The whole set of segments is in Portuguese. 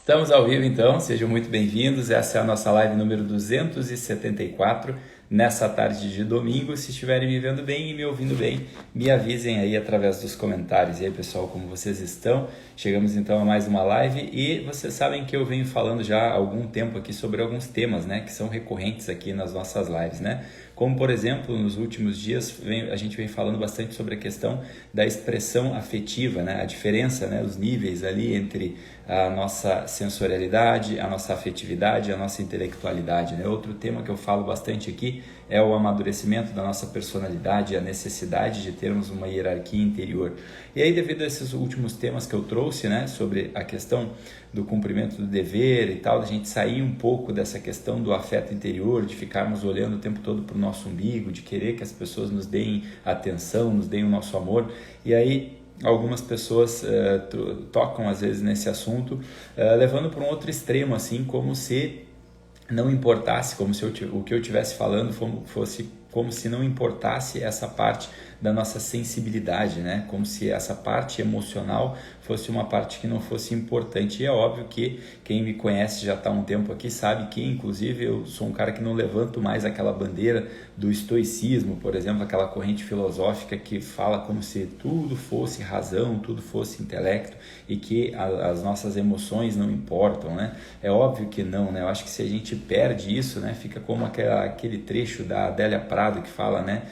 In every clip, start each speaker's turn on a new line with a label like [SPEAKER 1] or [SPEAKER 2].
[SPEAKER 1] Estamos ao vivo então, sejam muito bem-vindos. Essa é a nossa live número 274, nessa tarde de domingo. Se estiverem me vendo bem e me ouvindo bem, me avisem aí através dos comentários. E aí, pessoal, como vocês estão? Chegamos então a mais uma live e vocês sabem que eu venho falando já há algum tempo aqui sobre alguns temas, né, que são recorrentes aqui nas nossas lives, né? Como, por exemplo, nos últimos dias a gente vem falando bastante sobre a questão da expressão afetiva, né? A diferença, né? Os níveis ali entre a nossa sensorialidade, a nossa afetividade, a nossa intelectualidade, né? Outro tema que eu falo bastante aqui é o amadurecimento da nossa personalidade, a necessidade de termos uma hierarquia interior. E aí, devido a esses últimos temas que eu trouxe, né, sobre a questão do cumprimento do dever e tal, a gente sair um pouco dessa questão do afeto interior, de ficarmos olhando o tempo todo para o nosso umbigo, de querer que as pessoas nos deem atenção, nos deem o nosso amor. E aí algumas pessoas tocam às vezes nesse assunto, levando para um outro extremo, assim, como se não importasse, como se o que eu estivesse falando fosse como se não importasse essa parte da nossa sensibilidade, né? Como se essa parte emocional fosse uma parte que não fosse importante. E é óbvio que quem me conhece já está há um tempo aqui sabe que, inclusive, eu sou um cara que não levanto mais aquela bandeira do estoicismo, por exemplo, aquela corrente filosófica que fala como se tudo fosse razão, tudo fosse intelecto e que as nossas emoções não importam, né? É óbvio que não, né? Eu acho que se a gente perde isso, né, fica como aquele trecho da Adélia Prado que fala, né?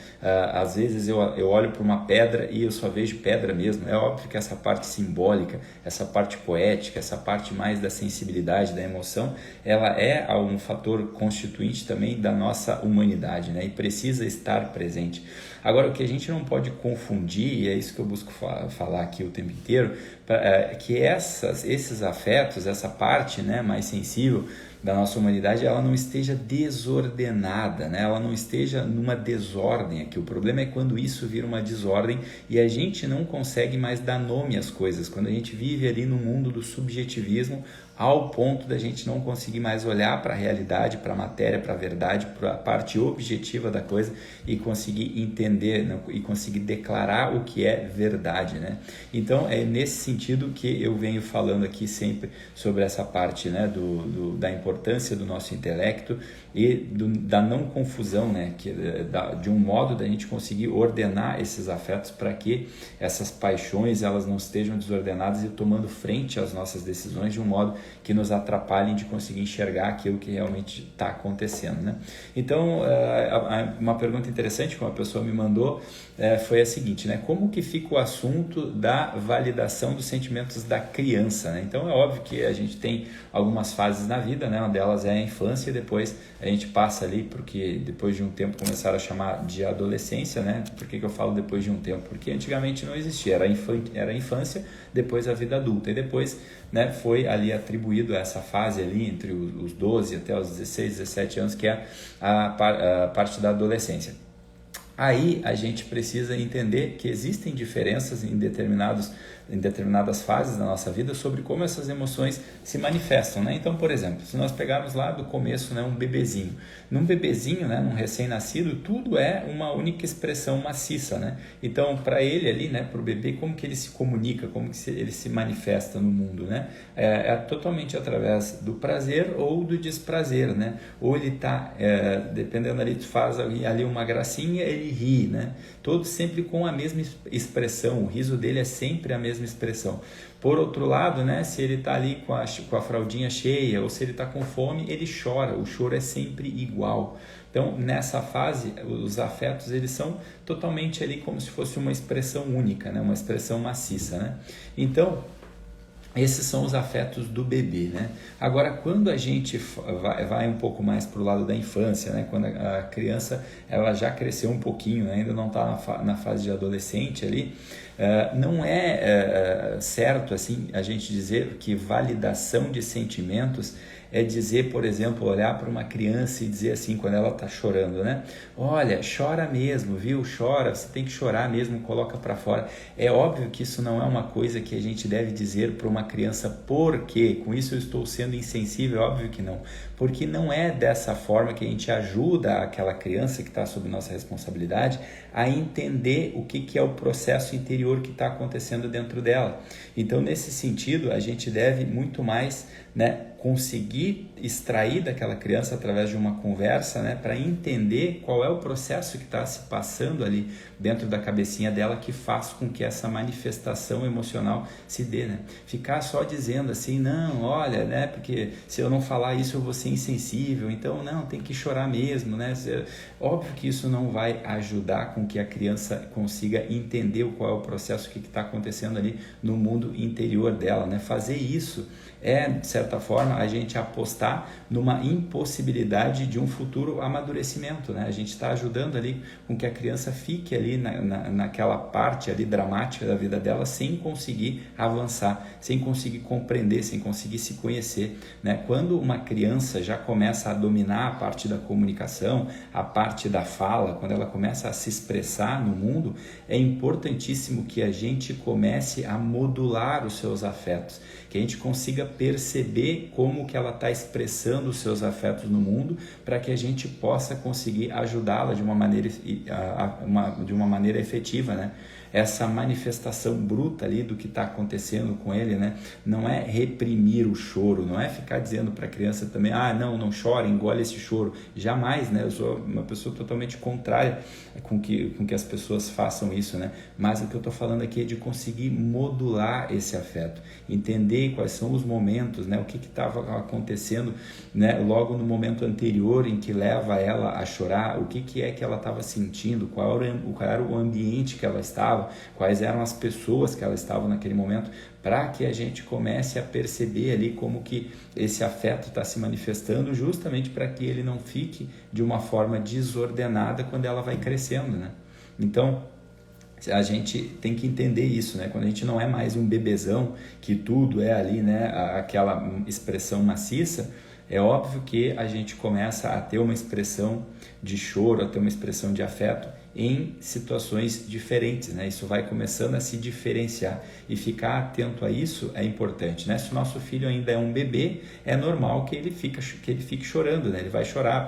[SPEAKER 1] Às vezes eu olho para uma pedra e eu só vejo pedra mesmo. É óbvio que essa parte simbólica, essa parte poética, essa parte mais da sensibilidade, da emoção, ela é um fator constituinte também da nossa humanidade, né? E precisa estar presente. Agora, o que a gente não pode confundir, e é isso que eu busco falar aqui o tempo inteiro, que esses afetos, essa parte, né, mais sensível da nossa humanidade, ela não esteja desordenada, né? Ela não esteja numa desordem aqui. O problema é quando isso vira uma desordem e a gente não consegue mais dar nome às coisas, quando a gente vive ali no mundo do subjetivismo, ao ponto da gente não conseguir mais olhar para a realidade, para a matéria, para a verdade, para a parte objetiva da coisa e conseguir entender, né, e conseguir declarar o que é verdade, né? Então, é nesse sentido que eu venho falando aqui sempre sobre essa parte, né, da importância do nosso intelecto e da não confusão, né, de um modo da gente conseguir ordenar esses afetos para que essas paixões elas não estejam desordenadas e tomando frente às nossas decisões de um modo que nos atrapalhem de conseguir enxergar aquilo que realmente está acontecendo, né? Então, uma pergunta interessante que uma pessoa me mandou foi a seguinte, né? Como que fica o assunto da validação dos sentimentos da criança, né? Então, é óbvio que a gente tem algumas fases na vida, né? Uma delas é a infância e depois a gente passa ali, porque depois de um tempo começaram a chamar de adolescência, né? Por que eu falo depois de um tempo? Porque antigamente não existia, era a infância, depois a vida adulta e depois, né, foi ali atribuído a essa fase ali entre os 12 até os 16, 17 anos, que é a parte da adolescência. Aí a gente precisa entender que existem diferenças em determinadas fases da nossa vida sobre como essas emoções se manifestam, né? Então, por exemplo, se nós pegarmos lá do começo, né, um bebezinho. Num bebezinho, né, num recém-nascido, tudo é uma única expressão maciça, né? Então, para ele ali, né, para o bebê, como que ele se comunica, como que ele se manifesta no mundo, né? É totalmente através do prazer ou do desprazer, né? Ou ele está, dependendo ali, tu faz ali uma gracinha, ele ri, né? Todos sempre com a mesma expressão, o riso dele é sempre a mesma expressão. Por outro lado, né, se ele está ali com a fraldinha cheia ou se ele está com fome, ele chora, o choro é sempre igual. Então, nessa fase, os afetos eles são totalmente ali como se fosse uma expressão única, né, uma expressão maciça, né? Então, esses são os afetos do bebê, né? Agora, quando a gente vai um pouco mais para o lado da infância, né? Quando a criança ela já cresceu um pouquinho, né? Ainda não está na fase de adolescente ali, não é certo assim a gente dizer que validação de sentimentos é dizer, por exemplo, olhar para uma criança e dizer assim, quando ela está chorando, né? Olha, chora mesmo, viu? Chora, você tem que chorar mesmo, coloca para fora. É óbvio que isso não é uma coisa que a gente deve dizer para uma criança, porque com isso eu estou sendo insensível, óbvio que não. Porque não é dessa forma que a gente ajuda aquela criança que está sob nossa responsabilidade a entender o que é o processo interior que está acontecendo dentro dela. Então, nesse sentido, a gente deve muito mais, né, conseguir extrair daquela criança através de uma conversa, né, para entender qual é o processo que está se passando ali dentro da cabecinha dela que faz com que essa manifestação emocional se dê, né? Ficar só dizendo assim, não, olha, né, porque se eu não falar isso eu vou ser insensível, então não, tem que chorar mesmo, né? Óbvio que isso não vai ajudar com que a criança consiga entender qual é o processo que está acontecendo ali no mundo interior dela, né? Fazer isso é, de certa forma, a gente apostar numa impossibilidade de um futuro amadurecimento, né? A gente está ajudando ali com que a criança fique ali naquela parte ali dramática da vida dela sem conseguir avançar, sem conseguir compreender, sem conseguir se conhecer, né? Quando uma criança já começa a dominar a parte da comunicação, a parte da fala, quando ela começa a se expressar no mundo, é importantíssimo que a gente comece a modular os seus afetos, que a gente consiga perceber como que ela está expressando os seus afetos no mundo, para que a gente possa conseguir ajudá-la de uma maneira efetiva, né? Essa manifestação bruta ali do que está acontecendo com ele, né? Não é reprimir o choro, não é ficar dizendo para a criança também, não chora, engole esse choro. Jamais, né? Eu sou uma pessoa totalmente contrária com que as pessoas façam isso, né? Mas o que eu estou falando aqui é de conseguir modular esse afeto, entender quais são os momentos, né? O que estava acontecendo, né? Logo no momento anterior em que leva ela a chorar, o que é que ela estava sentindo, qual era o ambiente que ela estava, quais eram as pessoas que ela estava naquele momento, para que a gente comece a perceber ali como que esse afeto está se manifestando, justamente para que ele não fique de uma forma desordenada quando ela vai crescendo, né? Então, a gente tem que entender isso, né? Quando a gente não é mais um bebezão, que tudo é ali, né? Aquela expressão maciça, é óbvio que a gente começa a ter uma expressão de choro, a ter uma expressão de afeto em situações diferentes, né? Isso vai começando a se diferenciar, e ficar atento a isso é importante, né? Se o nosso filho ainda é um bebê, é normal que ele fique chorando, né? Ele vai chorar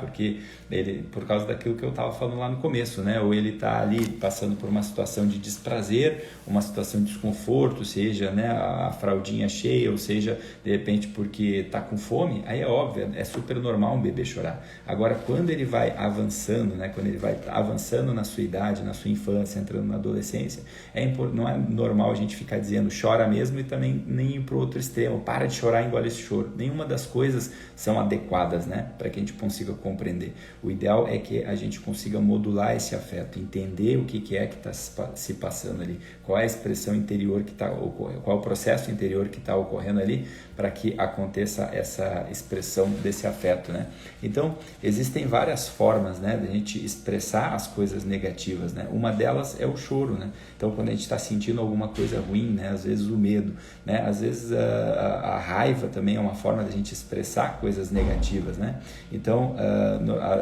[SPEAKER 1] por causa daquilo que eu estava falando lá no começo, né? Ou ele está ali passando por uma situação de desprazer, uma situação de desconforto, seja, né, a fraldinha cheia, ou seja, de repente porque está com fome, aí é óbvio, é super normal um bebê chorar. Agora, quando ele vai avançando, né? Quando ele vai avançando na sua idade, na sua infância, entrando na adolescência, não é normal a gente ficar dizendo chora mesmo, e também nem ir para o outro extremo, para de chorar, engole esse choro. Nenhuma das coisas são adequadas, né, para que a gente consiga compreender. O ideal é que a gente consiga modular esse afeto, entender o que é que está se passando ali, qual é a expressão interior que está ocorrendo, qual é o processo interior que está ocorrendo ali, para que aconteça essa expressão desse afeto, né? Então, existem várias formas, né, de a gente expressar as coisas negativas, né? Uma delas é o choro, né? Então, quando a gente está sentindo alguma coisa ruim, né, às vezes o medo, né, às vezes a raiva também é uma forma de a gente expressar coisas negativas, né? Então,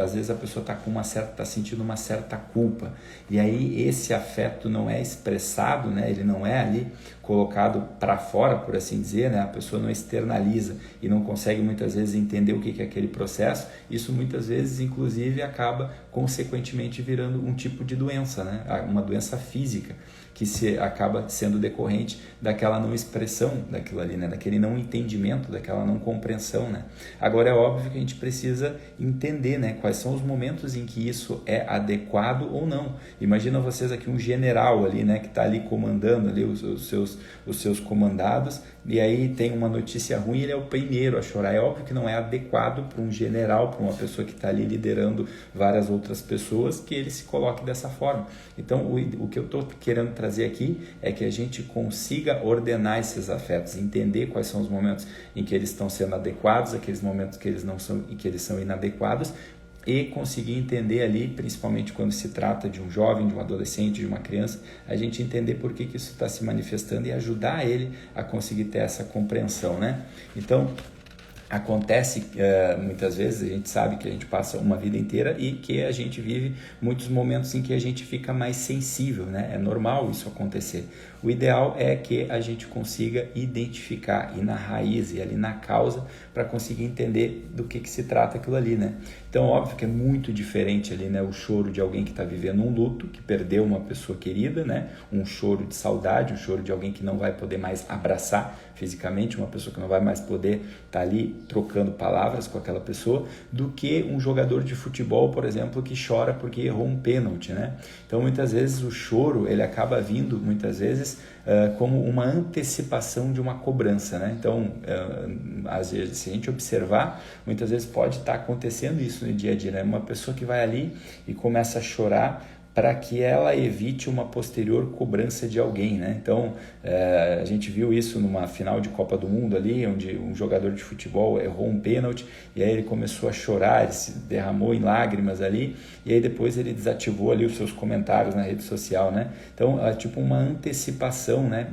[SPEAKER 1] às vezes a pessoa está sentindo uma certa culpa, e aí esse afeto não é expressado, né? Ele não é ali colocado para fora, por assim dizer, né? A pessoa não externaliza e não consegue muitas vezes entender o que é aquele processo. Isso muitas vezes, inclusive, acaba consequentemente virando um tipo de doença, né? Uma doença física, que acaba sendo decorrente daquela não expressão daquilo ali, né? Daquele não entendimento, daquela não compreensão, né? Agora, é óbvio que a gente precisa entender, né, quais são os momentos em que isso é adequado ou não. Imagina vocês aqui um general ali, né, que está ali comandando ali os seus comandados, e aí tem uma notícia ruim, ele é o primeiro a chorar. É óbvio que não é adequado para um general, para uma pessoa que está ali liderando várias outras pessoas, que ele se coloque dessa forma. Então, o que eu estou querendo trazer aqui é que a gente consiga ordenar esses afetos, entender quais são os momentos em que eles estão sendo adequados, aqueles momentos que eles não são e que eles são inadequados, e conseguir entender ali, principalmente quando se trata de um jovem, de um adolescente, de uma criança, a gente entender por que isso está se manifestando e ajudar ele a conseguir ter essa compreensão, né? Então, Acontece muitas vezes, a gente sabe que a gente passa uma vida inteira e que a gente vive muitos momentos em que a gente fica mais sensível, né? É normal isso acontecer. O ideal é que a gente consiga identificar, ir na raiz e ali na causa para conseguir entender do que se trata aquilo ali, né? Então, óbvio que é muito diferente ali, né? O choro de alguém que está vivendo um luto, que perdeu uma pessoa querida, né? Um choro de saudade, um choro de alguém que não vai poder mais abraçar fisicamente, uma pessoa que não vai mais poder estar ali trocando palavras com aquela pessoa, do que um jogador de futebol, por exemplo, que chora porque errou um pênalti, né? Então, muitas vezes o choro, ele acaba vindo, muitas vezes, como uma antecipação de uma cobrança, né? Então, às vezes, se a gente observar, muitas vezes pode estar acontecendo isso no dia a dia, né? Uma pessoa que vai ali e começa a chorar para que ela evite uma posterior cobrança de alguém, né? Então, a gente viu isso numa final de Copa do Mundo ali, onde um jogador de futebol errou um pênalti e aí ele começou a chorar, ele se derramou em lágrimas ali e aí depois ele desativou ali os seus comentários na rede social, né? Então, é tipo uma antecipação, né?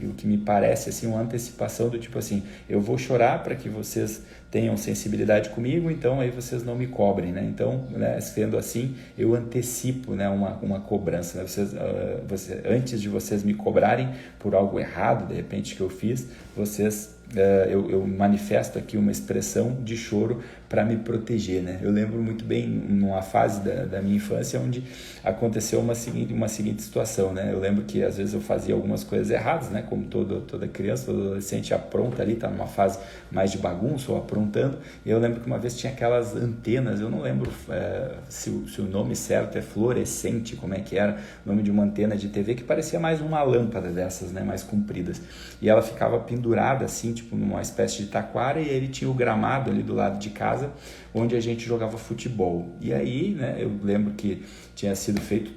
[SPEAKER 1] O que me parece, assim, uma antecipação do tipo assim, eu vou chorar para que vocês tenham sensibilidade comigo, então aí vocês não me cobrem, né? Então, né, sendo assim, eu antecipo, né, uma cobrança, né? Antes de vocês me cobrarem por algo errado, de repente, que eu fiz, eu manifesto aqui uma expressão de choro para me proteger, né? Eu lembro muito bem numa fase da minha infância onde aconteceu uma seguinte situação, né? Eu lembro que às vezes eu fazia algumas coisas erradas, né? Como toda criança, todo adolescente apronta ali, tá numa fase mais de bagunça ou aprontando. E eu lembro que uma vez tinha aquelas antenas, eu não lembro se o nome certo é fluorescente, como é que era, o nome de uma antena de TV que parecia mais uma lâmpada dessas, né? Mais compridas. E ela ficava pendurada assim, tipo numa espécie de taquara, e ele tinha o gramado ali do lado de casa onde a gente jogava futebol. E aí, né, eu lembro que tinha sido feito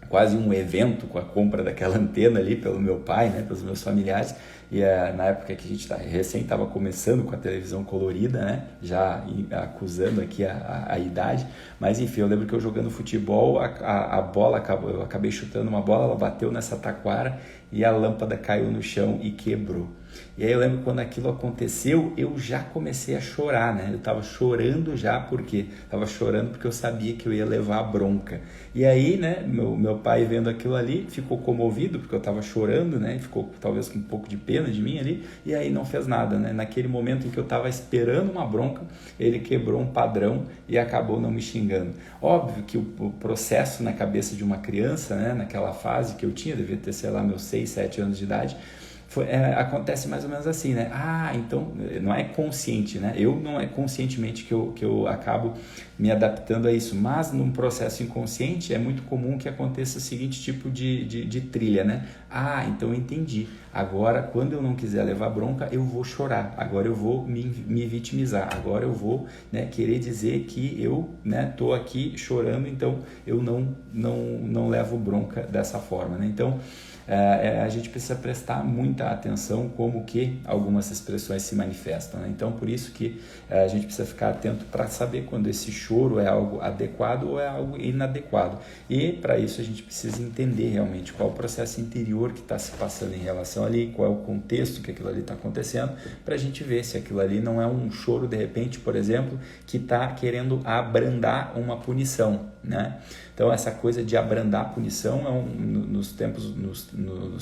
[SPEAKER 1] quase um evento com a compra daquela antena ali pelo meu pai, né, pelos meus familiares, e na época que a gente recém estava começando com a televisão colorida, né, já acusando aqui a idade, mas enfim, eu lembro que eu jogando futebol, a bola eu acabei chutando uma bola, ela bateu nessa taquara e a lâmpada caiu no chão e quebrou. E aí eu lembro que quando aquilo aconteceu, eu já comecei a chorar, né? Eu tava chorando já, por quê? Tava chorando porque eu sabia que eu ia levar a bronca. E aí, né, meu pai vendo aquilo ali, ficou comovido, porque eu tava chorando, né? Ficou talvez com um pouco de pena de mim ali, e aí não fez nada, né? Naquele momento em que eu tava esperando uma bronca, ele quebrou um padrão e acabou não me xingando. Óbvio que o processo na cabeça de uma criança, né, naquela fase que eu tinha, devia ter, sei lá, meus 6, 7 anos de idade, acontece mais ou menos assim, né? Então não é consciente, né? Não é conscientemente que eu acabo me adaptando a isso, mas num processo inconsciente é muito comum que aconteça o seguinte tipo de trilha, né? Então eu entendi. Agora, quando eu não quiser levar bronca, eu vou chorar. Agora eu vou me vitimizar. Agora eu vou, né, querer dizer que eu, né, tô aqui chorando, então eu não levo bronca dessa forma, né? Então, a gente precisa prestar muita atenção como que algumas expressões se manifestam, né? Então, por isso que a gente precisa ficar atento para saber quando esse choro é algo adequado ou é algo inadequado. E, para isso, a gente precisa entender realmente qual é o processo interior que está se passando em relação ali, qual é o contexto que aquilo ali está acontecendo, para a gente ver se aquilo ali não é um choro, de repente, por exemplo, que está querendo abrandar uma punição, né? Então, essa coisa de abrandar a punição nos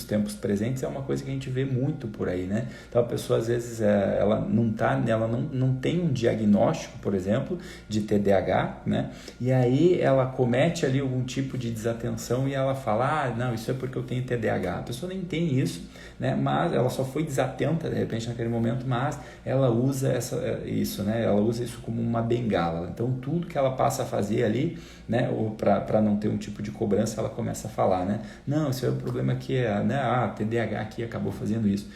[SPEAKER 1] tempos presentes é uma coisa que a gente vê muito por aí, né? Então, a pessoa, às vezes, ela não tem um diagnóstico, por exemplo, de TDAH, né? E aí ela comete ali algum tipo de desatenção e ela fala, não, isso é porque eu tenho TDAH. A pessoa nem tem isso, né? Mas ela só foi desatenta, de repente, naquele momento, mas ela usa isso, né? Ela usa isso como uma bengala. Então, tudo que ela passa a fazer ali, né, ou para não ter um tipo de cobrança, ela começa a falar, né? Não, esse é o problema que TDAH aqui acabou fazendo isso.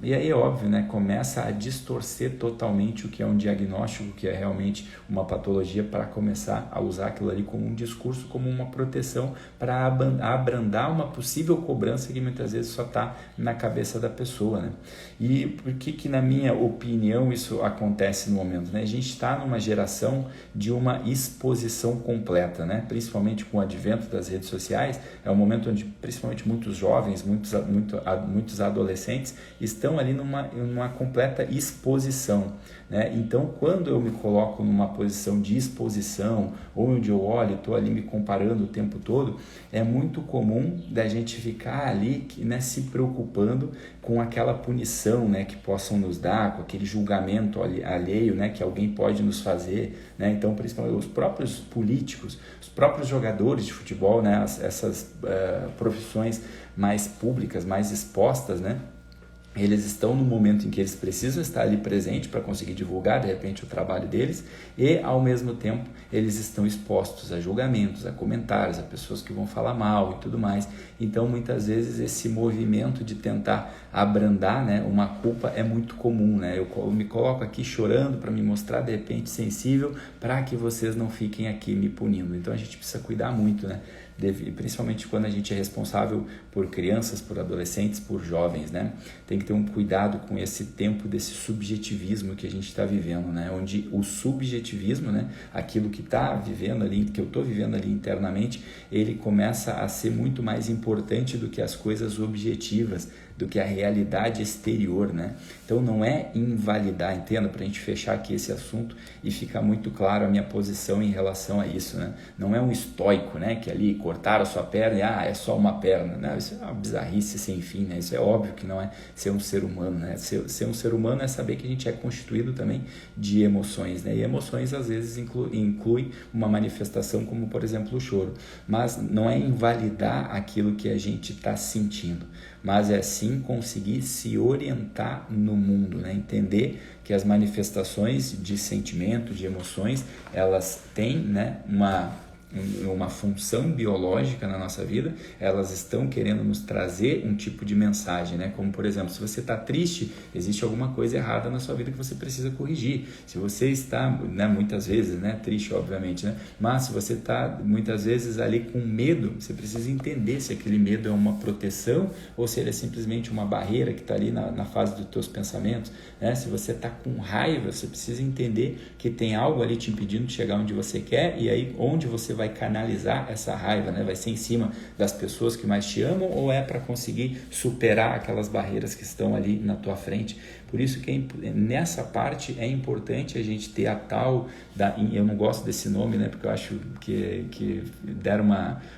[SPEAKER 1] E aí, óbvio, né, começa a distorcer totalmente o que é um diagnóstico, que é realmente uma patologia, para começar a usar aquilo ali como um discurso, como uma proteção para abrandar uma possível cobrança que muitas vezes só está na cabeça da pessoa, né? E por que na minha opinião isso acontece no momento, né? A gente está numa geração de uma exposição completa, né? Principalmente com o advento das redes sociais, é um momento onde principalmente muitos jovens, muitos adolescentes estão estão ali numa completa exposição, né? Então, quando eu me coloco numa posição de exposição, onde eu olho, estou ali me comparando o tempo todo, é muito comum da gente ficar ali, né, se preocupando com aquela punição, né, que possam nos dar, com aquele julgamento alheio, né, que alguém pode nos fazer, né? Então, principalmente os próprios políticos, os próprios jogadores de futebol, né, essas profissões mais públicas, mais expostas, né? Eles estão no momento em que eles precisam estar ali presente para conseguir divulgar, de repente, o trabalho deles, e, ao mesmo tempo, eles estão expostos a julgamentos, a comentários, a pessoas que vão falar mal e tudo mais. Então, muitas vezes, esse movimento de tentar abrandar, né, uma culpa é muito comum, né? Eu me coloco aqui chorando para me mostrar, de repente, sensível, para que vocês não fiquem aqui me punindo. Então, a gente precisa cuidar muito, né? Principalmente quando a gente é responsável por crianças, por adolescentes, por jovens, né? Tem que ter um cuidado com esse tempo desse subjetivismo que a gente está vivendo, né? Onde o subjetivismo, né? Aquilo que está vivendo ali, que eu estou vivendo ali internamente, ele começa a ser muito mais importante do que as coisas objetivas, do que a realidade exterior, né? Então não é invalidar, entenda, para a gente fechar aqui esse assunto e ficar muito claro a minha posição em relação a isso, né? Não é um estoico, né? Que ali cortaram a sua perna e é só uma perna, né? Isso é uma bizarrice sem fim, né? Isso é óbvio que não é ser um ser humano, né? Ser um ser humano é saber que a gente é constituído também de emoções, né? E emoções às vezes inclui uma manifestação como, por exemplo, o choro, mas não é invalidar aquilo que a gente está sentindo, mas é sim conseguir se orientar no mundo, né? Entender que as manifestações de sentimento, de emoções, elas têm, né, uma função biológica na nossa vida, elas estão querendo nos trazer um tipo de mensagem, né? Como, por exemplo, se você está triste, existe alguma coisa errada na sua vida que você precisa corrigir. Se você está, né, muitas vezes, né, triste, obviamente, né? Mas se você está, muitas vezes, ali com medo, você precisa entender se aquele medo é uma proteção ou se ele é simplesmente uma barreira que está ali na fase dos teus pensamentos, né? Se você está com raiva, você precisa entender que tem algo ali te impedindo de chegar onde você quer, e aí onde você vai canalizar essa raiva, né? Vai ser em cima das pessoas que mais te amam ou é para conseguir superar aquelas barreiras que estão ali na tua frente? Por isso que nessa parte é importante a gente ter a tal eu não gosto desse nome, né? Porque eu acho que deram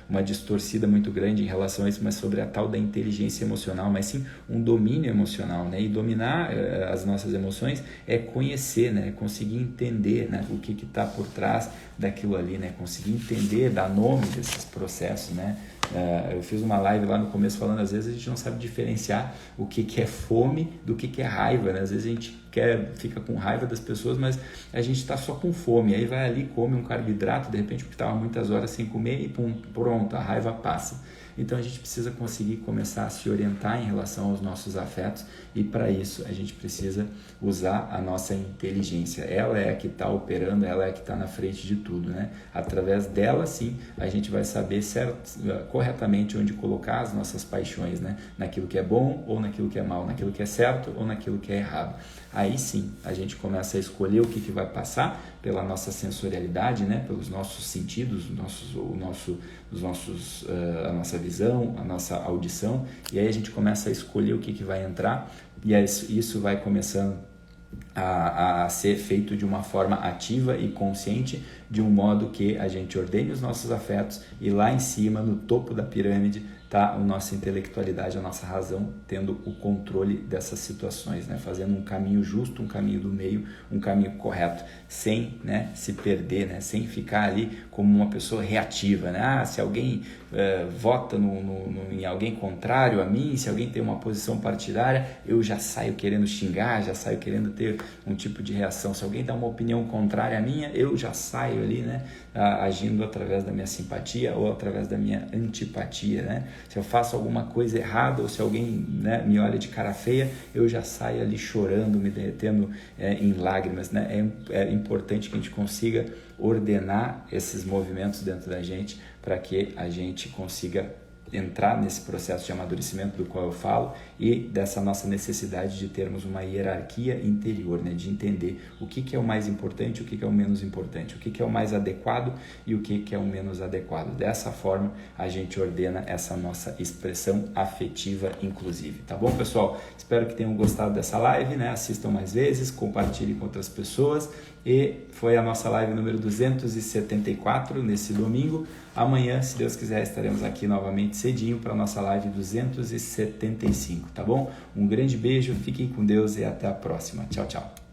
[SPEAKER 1] uma distorcida muito grande em relação a isso, mas sobre a tal da inteligência emocional, mas sim um domínio emocional, né? E dominar as nossas emoções é conhecer, né? Conseguir entender, né, o que está por trás daquilo ali, né? Conseguir entender, dar nome desses processos, né? Eu fiz uma live lá no começo falando, às vezes a gente não sabe diferenciar o que é fome do que é raiva, né? Às vezes a gente fica com raiva das pessoas, mas a gente está só com fome, aí vai ali, come um carboidrato, de repente porque estava muitas horas sem comer e pronto, a raiva passa. Então a gente precisa conseguir começar a se orientar em relação aos nossos afetos, e para isso a gente precisa usar a nossa inteligência. Ela é a que está operando, ela é a que está na frente de tudo, né? Através dela, sim, a gente vai saber corretamente onde colocar as nossas paixões, né? Naquilo que é bom ou naquilo que é mal, naquilo que é certo ou naquilo que é errado. Aí sim a gente começa a escolher o que vai passar pela nossa sensorialidade, né? Pelos nossos sentidos, a nossa visão, a nossa audição, e aí a gente começa a escolher o que vai entrar, e isso vai começando a ser feito de uma forma ativa e consciente, de um modo que a gente ordene os nossos afetos, e lá em cima, no topo da pirâmide, está a nossa intelectualidade, a nossa razão, tendo o controle dessas situações, né? Fazendo um caminho justo, um caminho do meio, um caminho correto, sem, né, se perder, né? Sem ficar ali como uma pessoa reativa, né? Se alguém vota em alguém contrário a mim, se alguém tem uma posição partidária, eu já saio querendo xingar, já saio querendo ter um tipo de reação. Se alguém dá uma opinião contrária à minha, eu já saio ali, né, agindo através da minha simpatia ou através da minha antipatia, né? Se eu faço alguma coisa errada ou se alguém, né, me olha de cara feia, eu já saio ali chorando, me derretendo em lágrimas, né? É importante que a gente consiga ordenar esses movimentos dentro da gente para que a gente consiga entrar nesse processo de amadurecimento do qual eu falo e dessa nossa necessidade de termos uma hierarquia interior, né? De entender o que é o mais importante, o que é o menos importante, o que é o mais adequado e o que é o menos adequado. Dessa forma, a gente ordena essa nossa expressão afetiva inclusive, tá bom, pessoal? Espero que tenham gostado dessa live, né? Assistam mais vezes, compartilhem com outras pessoas e foi a nossa live número 274 nesse domingo. Amanhã, se Deus quiser, estaremos aqui novamente cedinho para a nossa live 275, tá bom? Um grande beijo, fiquem com Deus e até a próxima. Tchau, tchau.